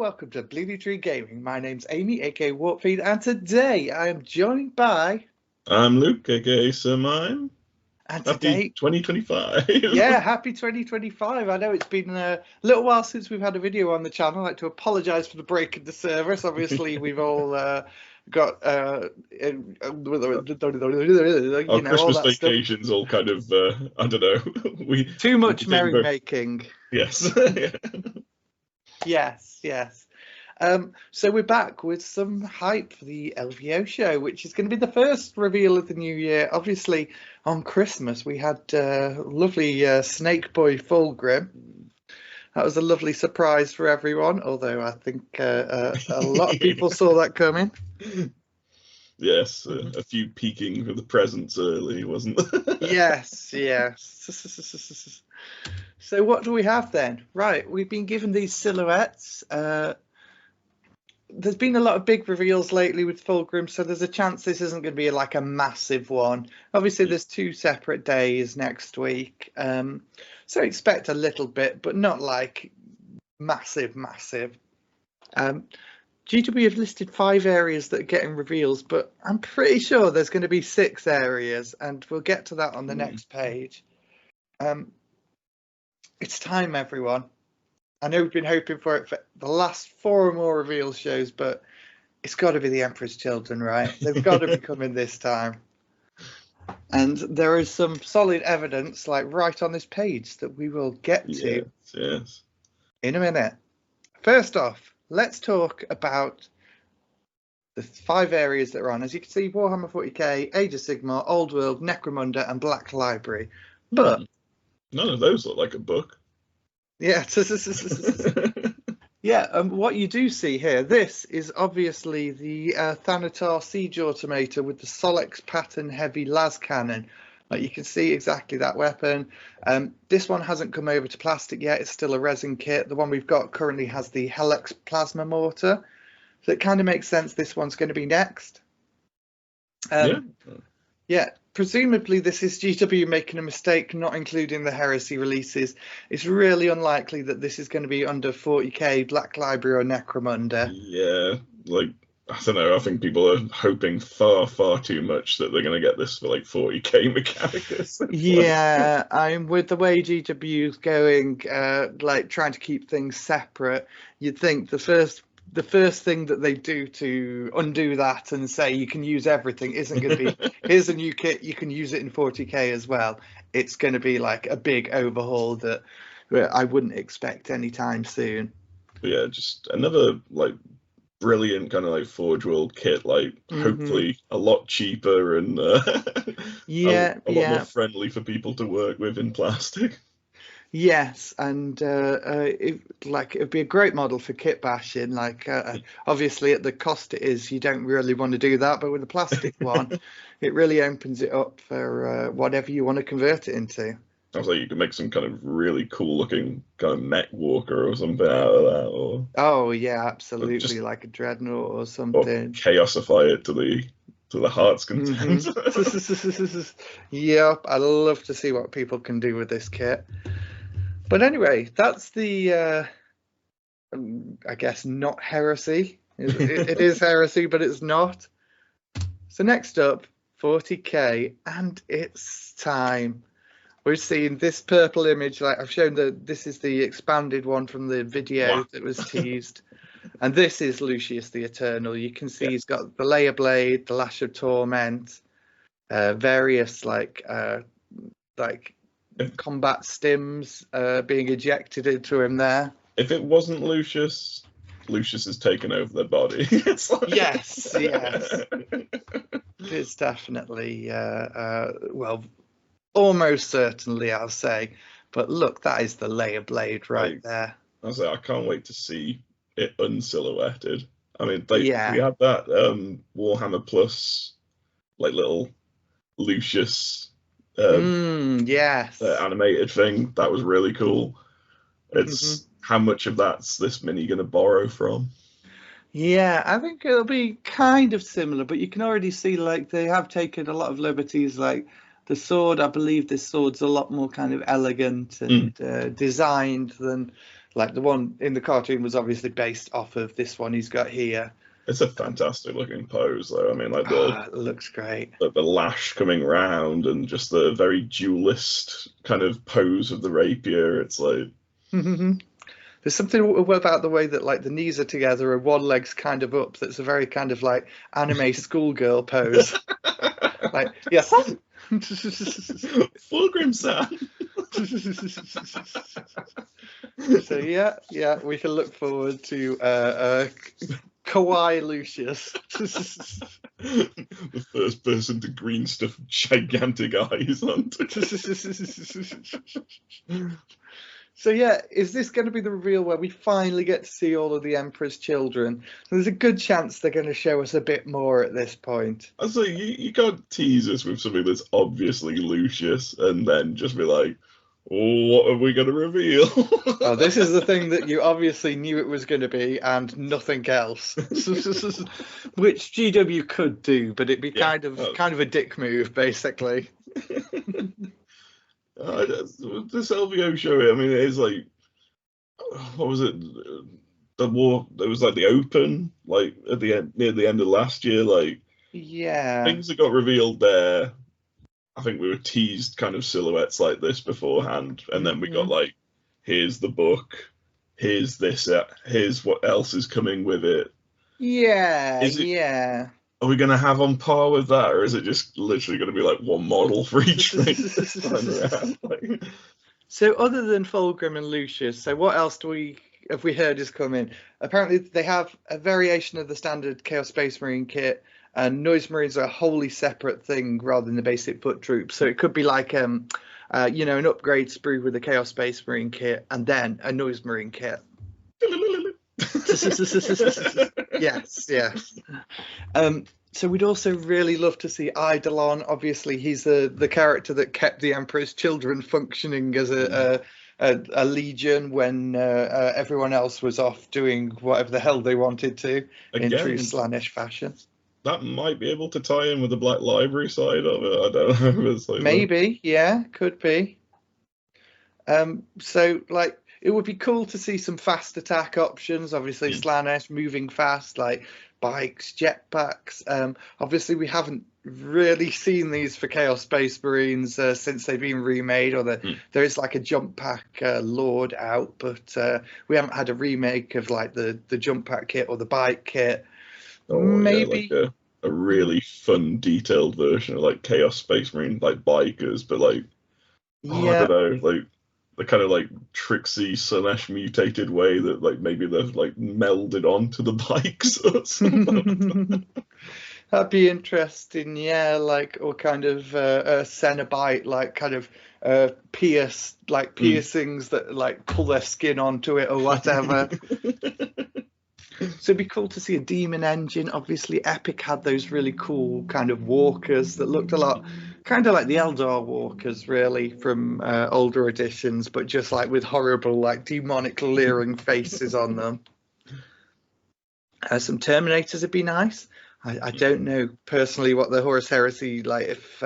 welcome to Bleedy Tree Gaming. My name's Amy, aka Warpfiend, and today I am joined by... I'm Luke, aka SirMime. And happy 2025. Yeah, happy 2025. I know it's been a little while since we've had a video on the channel. I'd like to apologise for the break in the service. Obviously, we've all got Our you know, Christmas all that vacations stuff. all kind of, I don't know. Too much merrymaking. Yes. Yes. So we're back with some hype for the LVO show, which is going to be the first reveal of the new year. Obviously, on Christmas, we had lovely Snake Boy Fulgrim. That was a lovely surprise for everyone, although I think a lot of people saw that coming. Yes, a few peeking for the presents early, wasn't there? Yes. So what do we have then? Right, we've been given these silhouettes. There's been a lot of big reveals lately with Fulgrim, so there's a chance this isn't going to be like a massive one. Obviously, there's 2 separate days next week, so expect a little bit, but not like massive. GW have listed 5 areas that are getting reveals, but I'm pretty sure there's going to be 6 areas, and we'll get to that on the next page. It's time, everyone. I know we've been hoping for it for the last 4 or more reveal shows, but it's got to be the Emperor's Children, right? They've got to be coming this time. And there is some solid evidence, like right on this page, that we will get to in a minute. First off, let's talk about the 5 areas that are on. As you can see, Warhammer 40k, Age of Sigmar, Old World, Necromunda, and Black Library. But none of those look like a book. Yeah. Yeah, what you do see here, this is obviously the Thanatar Siege Automator with the Solex pattern heavy las cannon. Like, you can see exactly that weapon. This one hasn't come over to plastic yet. It's still a resin kit. The one we've got currently has the Helix plasma mortar. So it kind of makes sense this one's going to be next. Yeah, presumably this is GW making a mistake not including the Heresy releases. It's really unlikely that this is going to be under 40k Black Library or Necromunda. Yeah, like, I don't know, I think people are hoping far too much that they're going to get this for like 40k Mechanicus. Yeah, I'm with the way GW's going, like trying to keep things separate. You'd think the first thing that they do to undo that and say you can use everything isn't going to be here's a new kit, you can use it in 40k as well. It's going to be like a big overhaul that I wouldn't expect anytime soon. But yeah, just another like brilliant kind of like Forge World kit, like hopefully a lot cheaper and a lot more friendly for people to work with in plastic. Yes, and it'd be a great model for kit bashing. Like, obviously, at the cost it is, you don't really want to do that. But with the plastic one, it really opens it up for whatever you want to convert it into. I was like, you could make some kind of really cool looking kind of mech walker or something out of that. Or oh yeah, absolutely, like a dreadnought or something. Or chaosify it to the heart's content. Yep, I love to see what people can do with this kit. But anyway, that's the, I guess, not Heresy. It is Heresy, but it's not. So next up, 40k, and it's time. We've seen this purple image, like I've shown this is the expanded one from the video that was teased. And this is Lucius the Eternal. You can see he's got the Layer Blade, the Lash of Torment, various like combat stims being ejected into him there. If it wasn't Lucius has taken over the body. It's like... Yes. It's definitely, well, almost certainly, I'll say. But look, that is the Layer Blade right there. I was like, I can't wait to see it unsilhouetted. I mean, we had that Warhammer Plus, like little Lucius animated thing. That was really cool. It's how much of that's this mini going to borrow from? Yeah, I think it'll be kind of similar, but you can already see like they have taken a lot of liberties. Like The sword, I believe this sword's a lot more kind of elegant and designed than like the one in the cartoon was obviously based off of this one he's got here. It's a fantastic looking pose, though. I mean, like it looks great. The lash coming round and just the very duelist kind of pose of the rapier. It's like there's something about the way that like the knees are together and one leg's kind of up. That's a very kind of like anime schoolgirl pose. Like yes. Fulgrim-san. So yeah, we can look forward to Kawaii Lucius. The first person to green stuff gigantic eyes on. So yeah, is this going to be the reveal where we finally get to see all of the Emperor's children? There's a good chance they're going to show us a bit more at this point. I say you can't tease us with something that's obviously Lucius and then just be like, oh, what are we going to reveal? Oh, this is the thing that you obviously knew it was going to be and nothing else. Which GW could do, but it'd be kind of a dick move, basically. This LVO show, I mean, it is like, what was it? The war. It was like the Open, like at the end, near the end of last year. Like, things that got revealed there. I think we were teased kind of silhouettes like this beforehand, and then we got like, here's the book, here's this, here's what else is coming with it. Are we going to have on par with that, or is it just literally going to be like one model for each thing? So other than Fulgrim and Lucius, so what else have we heard is coming? Apparently they have a variation of the standard Chaos Space Marine kit, and Noise Marines are a wholly separate thing rather than the basic foot troops. So it could be like an upgrade sprue with a Chaos Space Marine kit and then a Noise Marine kit. Yes. So we'd also really love to see Eidolon. Obviously, he's the character that kept the Emperor's children functioning as a legion when everyone else was off doing whatever the hell they wanted to in true Slaanesh fashion. That might be able to tie in with the Black Library side of it. I don't know. It's like maybe, could be. So like, it would be cool to see some fast attack options. Obviously, Slaanesh moving fast, like bikes, jetpacks. Obviously, we haven't really seen these for Chaos Space Marines since they've been remade, or there is like a jump pack Lord out, but we haven't had a remake of like the jump pack kit or the bike kit. Maybe like a really fun, detailed version of like Chaos Space Marine like bikers, but like I don't know, like the kind of like tricksy Slaanesh mutated way that like maybe they've like melded onto the bikes or something. That'd be interesting, like, or kind of a Cenobite, like kind of piercings that like pull their skin onto it or whatever. So it'd be cool to see a demon engine. Obviously, Epic had those really cool kind of walkers that looked a lot kind of like the Eldar walkers, really, from older editions, but just like with horrible, like demonic leering faces on them. Some Terminators would be nice. I don't know personally what the Horus Heresy, like, if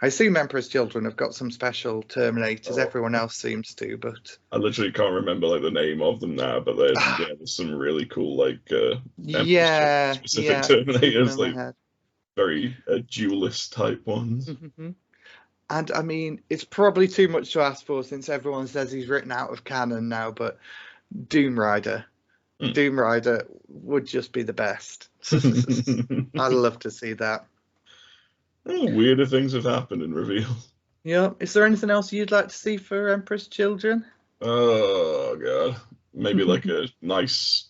I assume Emperor's Children have got some special Terminators. Everyone else seems to, but I literally can't remember like the name of them now. But there's some really cool like specific Terminators, like very duelist type ones. And I mean, it's probably too much to ask for since everyone says he's written out of canon now. But Doom Rider would just be the best. I'd love to see that. Oh, weirder things have happened in reveal. Yeah. Is there anything else you'd like to see for Emperor's Children? Oh god, maybe like a nice.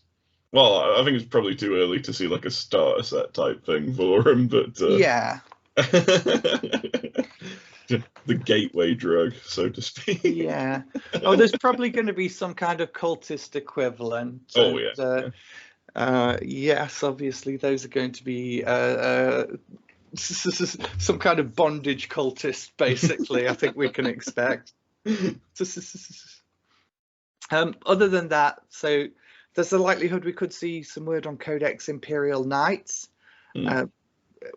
Well, I think it's probably too early to see like a starter set type thing for him, but yeah. The gateway drug, so to speak. Yeah. Oh, there's probably going to be some kind of cultist equivalent. Yes, obviously those are going to be some kind of bondage cultist, basically. I think we can expect. Other than that, so there's a likelihood we could see some word on Codex Imperial Knights.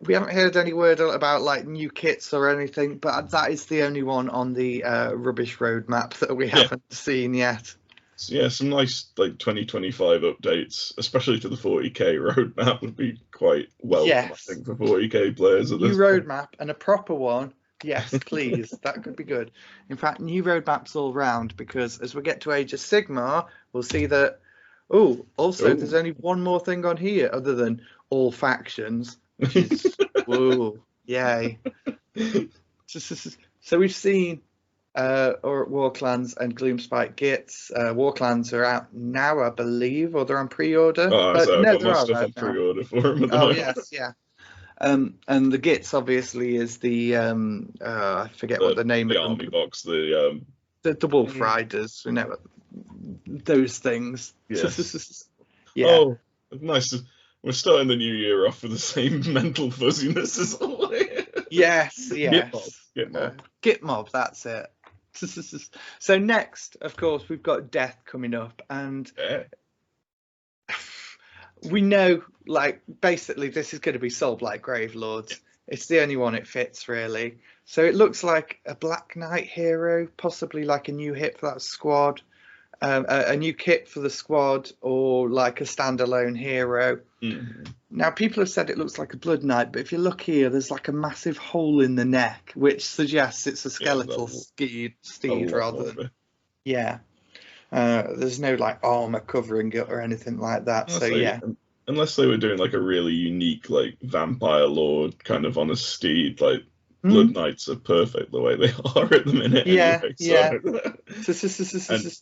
we haven't heard any word about like new kits or anything, but that is the only one on the rubbish roadmap that we haven't seen yet. So yeah, some nice like 2025 updates, especially to the 40k roadmap, would be quite welcome, I think, for 40k players. New roadmap and a proper one. Yes, please. That could be good. In fact, new roadmaps all round, because as we get to Age of Sigmar, we'll see that. Oh, also, there's only one more thing on here other than all factions, which is whoa, yay. So we've seen War Clans and Gloomspite Gits. War Clans are out now, I believe, or they're on pre-order. Oh, so I've got my stuff on pre-order for them at the moment. Yes, yeah. And the Gits obviously is the I forget what the name of the army box, the Wolf Riders, you know, those things. Yes. Yeah. Oh, nice. We're starting the new year off with the same mental fuzziness as always. Yes. Git mob, that's it. So next, of course, we've got Death coming up, and we know, like, basically this is going to be Soul Blight Gravelords. It's the only one it fits, really. So it looks like a Black Knight hero, possibly like a new hit for that squad, a new kit for the squad, or like a standalone hero. Now, people have said it looks like a Blood Knight, but if you look here, there's like a massive hole in the neck, which suggests it's a skeletal steed rather than... Yeah. There's no like armor covering it or anything like that. Unless they were doing like a really unique like vampire lord kind of on a steed, like Blood Knights are perfect the way they are at the minute. And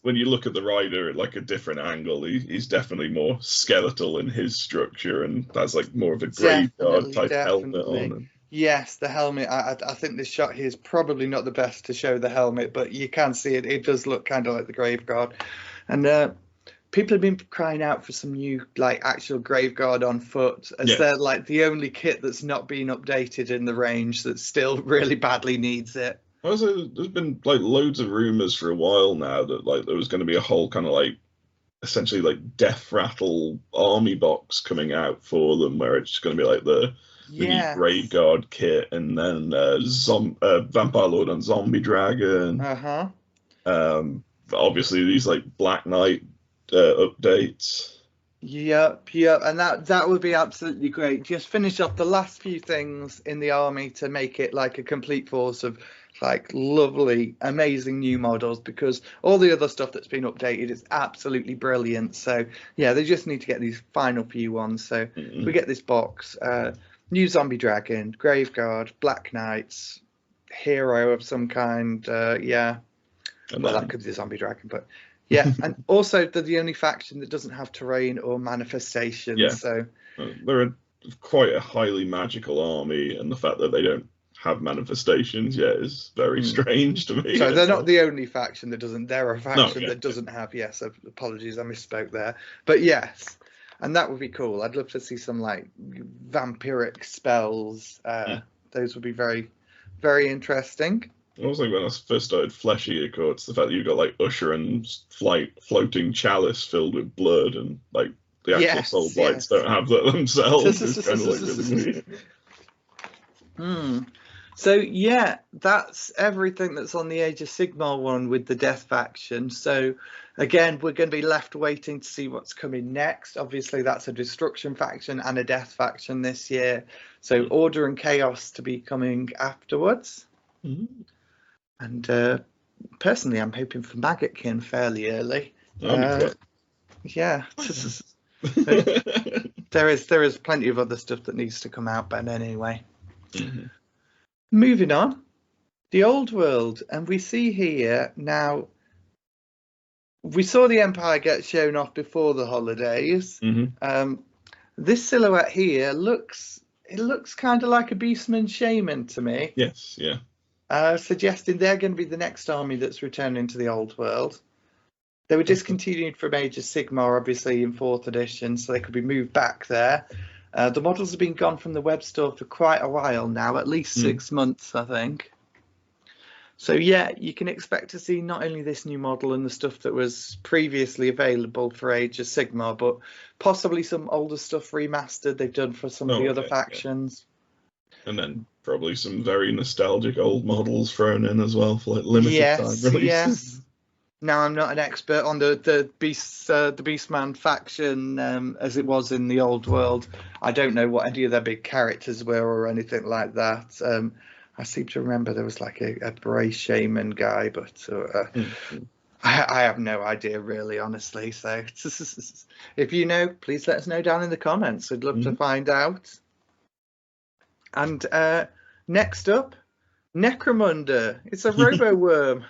when you look at the rider at like a different angle, he's definitely more skeletal in his structure, and that's like more of a graveyard type helmet on. Yes, the helmet. I think this shot here is probably not the best to show the helmet, but you can see it. It does look kind of like the Graveguard. And people have been crying out for some new, like, actual Graveguard on foot, as they're like the only kit that's not been updated in the range that still really badly needs it. Also, there's been like loads of rumors for a while now that like there was going to be a whole kind of like essentially like Death Rattle army box coming out for them, where it's just going to be like the new Great Guard kit, and then Vampire Lord and Zombie Dragon. Obviously these like Black Knight updates. Yep, and that would be absolutely great. Just finish off the last few things in the army to make it like a complete force of like lovely, amazing new models, because all the other stuff that's been updated is absolutely brilliant. So yeah, they just need to get these final few ones. So we get this box. New Zombie Dragon, Graveguard, Black Knights, hero of some kind. That could be the Zombie Dragon, but yeah. And also they're the only faction that doesn't have terrain or manifestations. Yeah. So they're quite a highly magical army, and the fact that they don't have manifestations yet is very strange to me. So they're not the only faction that doesn't. They're a faction that doesn't have. Yes, apologies, I misspoke there. But yes. And that would be cool. I'd love to see some like vampiric spells. Those would be very, very interesting. Also, when I first started Flesh Eater Courts, the fact that you've got like Usher and floating chalice filled with blood, and like the actual Soul Blights don't have that themselves. It's kind of like really weird. So yeah, that's everything that's on the Age of Sigmar one with the Death faction. So again, we're going to be left waiting to see what's coming next. Obviously, that's a Destruction faction and a Death faction this year. So Order and Chaos to be coming afterwards. And personally, I'm hoping for Maggotkin fairly early. There is plenty of other stuff that needs to come out, but anyway. Moving on, the old world, and we see here now. We saw the Empire get shown off before the holidays. This silhouette here looks kind of like a Beastman Shaman to me. Yes, yeah. Suggesting they're going to be the next army that's returning to the old world. They were discontinued from Age of Sigmar, obviously, in 4th edition, so they could be moved back there. The models have been gone from the web store for quite a while now, at least 6 months, I think. So yeah, you can expect to see not only this new model and the stuff that was previously available for Age of Sigmar, but possibly some older stuff remastered they've done for some of the other factions. And then probably some very nostalgic old models thrown in as well for like limited time releases. Yes. Now, I'm not an expert on the Beastman faction as it was in the old world. I don't know what any of their big characters were or anything like that. I seem to remember there was like a Bray Shaman guy, but I have no idea really, honestly. So if you know, please let us know down in the comments. I'd love to find out. And next up, Necromunda. It's a robo-worm.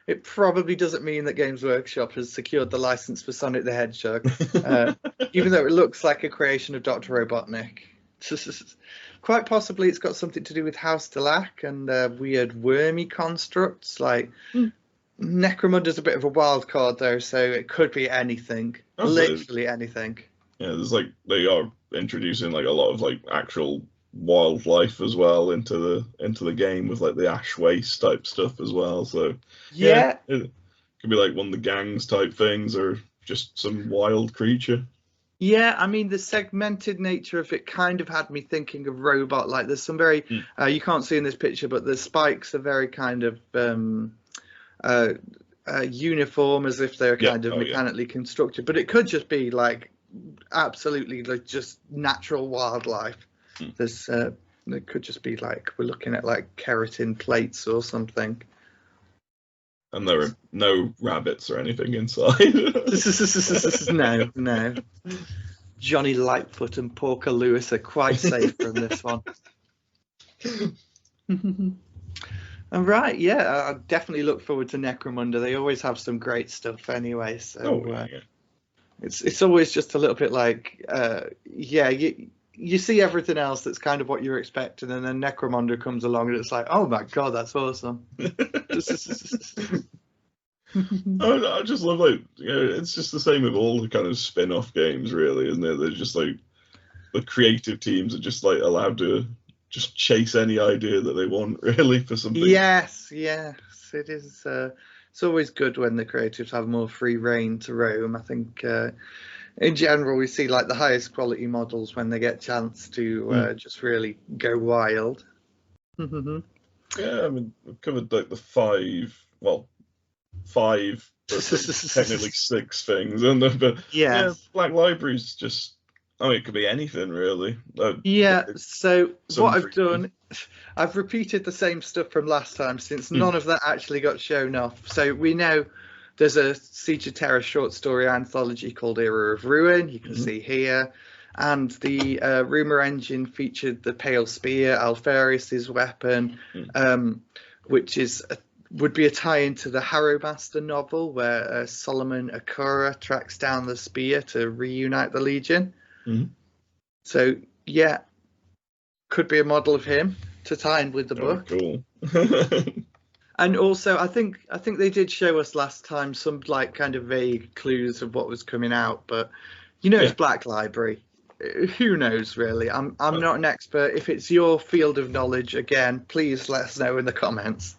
It probably doesn't mean that Games Workshop has secured the license for Sonic the Hedgehog, even though it looks like a creation of Dr. Robotnik. Quite possibly it's got something to do with House Delac and weird wormy constructs. Like Necromunda's a bit of a wild card though, so it could be anything. Literally anything. Yeah, there's like they are introducing like a lot of like actual wildlife as well into the game with like the ash waste type stuff as well. So yeah, it could be like one of the gangs type things or just some wild creature. Yeah, I mean the segmented nature of it kind of had me thinking of robot. Like there's some very you can't see in this picture, but the spikes are very kind of uniform, as if they're kind of mechanically constructed. But it could just be like absolutely like just natural wildlife. There's it could just be like we're looking at like keratin plates or something. And there are no rabbits or anything inside. No. Johnny Lightfoot and Porker Lewis are quite safe from this one. And right, yeah, I definitely look forward to Necromunda. They always have some great stuff anyway. So it's always just a little bit like, you see everything else that's kind of what you're expecting, and then Necromunda comes along and it's like, oh my god, that's awesome. I just love like it's just the same with all the kind of spin-off games, really, isn't it? They're just like the creative teams are just like allowed to just chase any idea that they want, really, for something. Yes, it is. It's always good when the creatives have more free reign to roam. I think in general we see like the highest quality models when they get a chance to just really go wild. Yeah, I mean we've covered like the five, technically 6 things, and but Black Library's just, I mean, it could be anything really. So what I've done, I've repeated the same stuff from last time since none of that actually got shown off. So we know there's a Siege of Terror short story anthology called Era of Ruin, you can see here. And the Rumour Engine featured the Pale Spear, Alpharius's weapon, which would be a tie-in to the Harrowmaster novel where Solomon Akura tracks down the spear to reunite the Legion. So yeah, could be a model of him to tie in with the book. Cool. And also, I think they did show us last time some like kind of vague clues of what was coming out, but it's Black Library. Who knows really? I'm not an expert. If it's your field of knowledge, again, please let us know in the comments.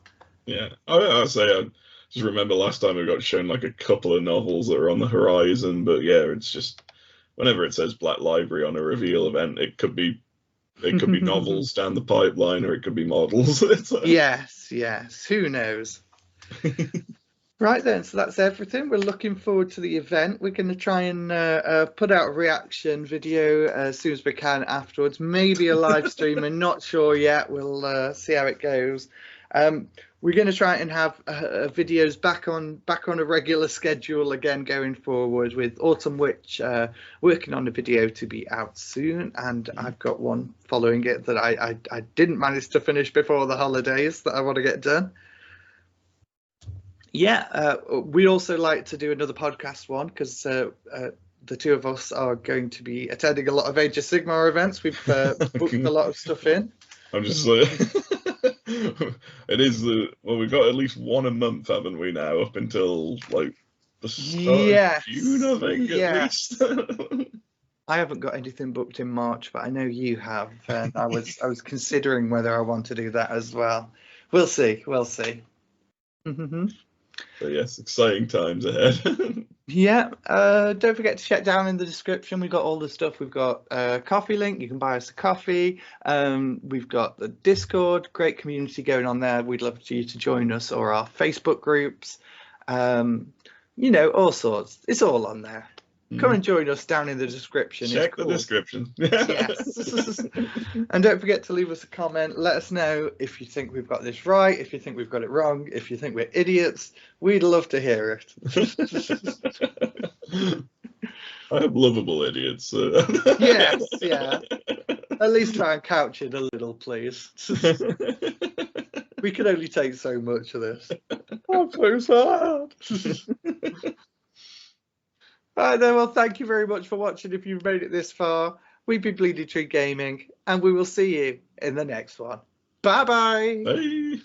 Yeah, I say I just remember last time we got shown like a couple of novels that are on the horizon, but yeah, it's just whenever it says Black Library on a reveal event, it could be novels down the pipeline, or it could be models. Yes. Who knows? Right then, so that's everything. We're looking forward to the event. We're going to try and put out a reaction video as soon as we can afterwards. Maybe a live stream. We're not sure yet. We'll see how it goes. We're going to try and have videos back on a regular schedule again going forward, with Autumn Witch working on a video to be out soon, and I've got one following it that I didn't manage to finish before the holidays that I want to get done. We also like to do another podcast one because the two of us are going to be attending a lot of Age of Sigmar events. We've booked a lot of stuff in. I'm just it is we've got at least one a month, haven't we now, up until like the start of June, I think, at least. I haven't got anything booked in March, but I know you have, and I was considering whether I want to do that as well. We'll see. So yes, exciting times ahead. Yeah, don't forget to check down in the description. We've got all the stuff. We've got a coffee link. You can buy us a coffee. We've got the Discord, great community going on there. We'd love for you to join us, or our Facebook groups. You know, all sorts. It's all on there. Come and join us down in the description. Check the description. Yes. And don't forget to leave us a comment. Let us know if you think we've got this right, if you think we've got it wrong, if you think we're idiots. We'd love to hear it. I have lovable idiots. Yes, yeah. At least try and couch it a little, please. We can only take so much of this. I'm so sad. Right then, well, thank you very much for watching. If you've made it this far, we've been Bleeding Tree Gaming, and we will see you in the next one. Bye-bye. Bye.